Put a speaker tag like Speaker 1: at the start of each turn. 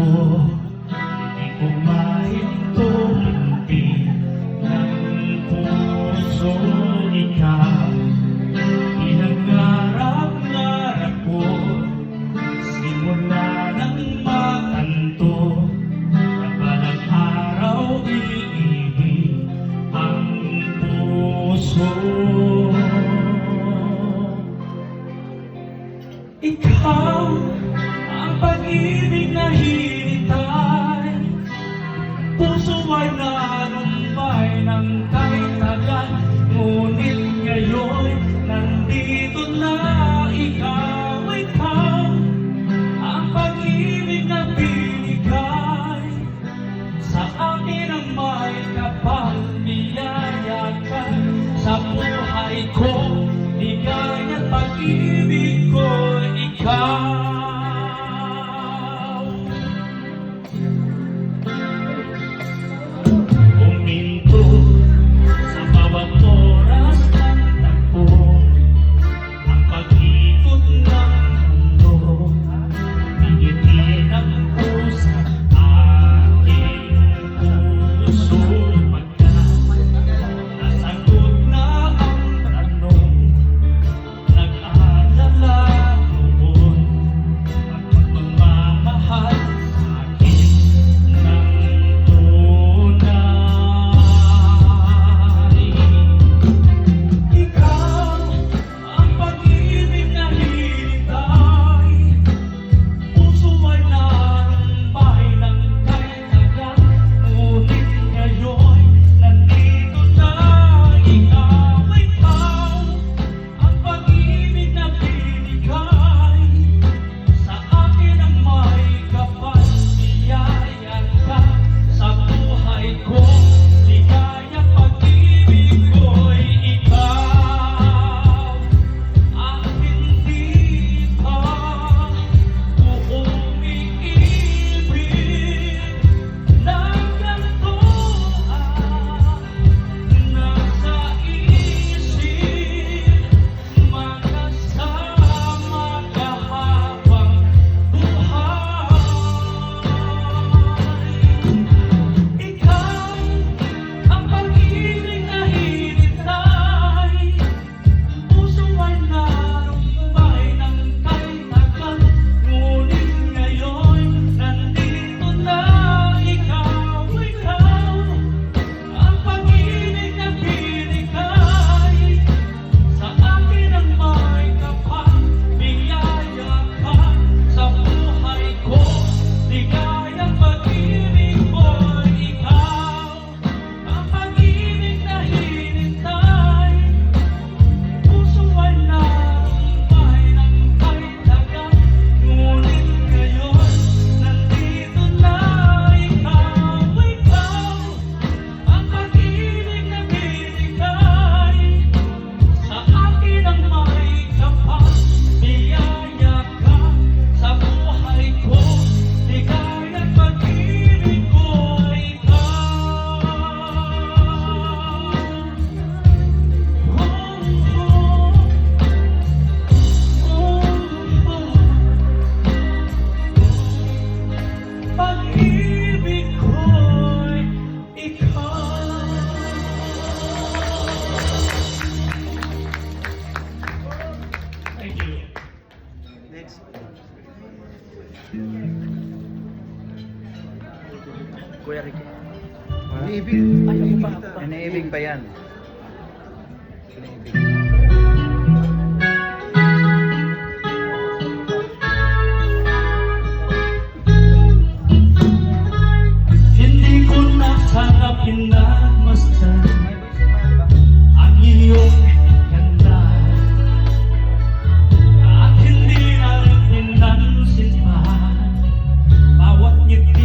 Speaker 1: ko, di ko mahinto hindi ng puso ikaw. Pinangarap-ngarap ko, simula nang matanto, na balang araw iibig ang puso. Ikaw ang pag-ibig na hinintay, puso ay nanumbay ng kahit tagal, ngunit ngayon nandito na. Ikaw ang pag-ibig na binigay sa akin, ang may kapal niyayakan sa buhay ko, ligaya at pag-ibig ko. Uminto sa bawat oras ng tagpo, ang pag-ikot ng mundo, bigitin ang pusa aking puso. Pagka nasagot na ang tanong, nag-aalala
Speaker 2: Kuya Ricky.
Speaker 3: Iniibig.
Speaker 2: Iniibig pa yan.
Speaker 1: Hindi ko natanggapin na masdan ang iyong ganda, at hindi na pinansin pa bawat ngiti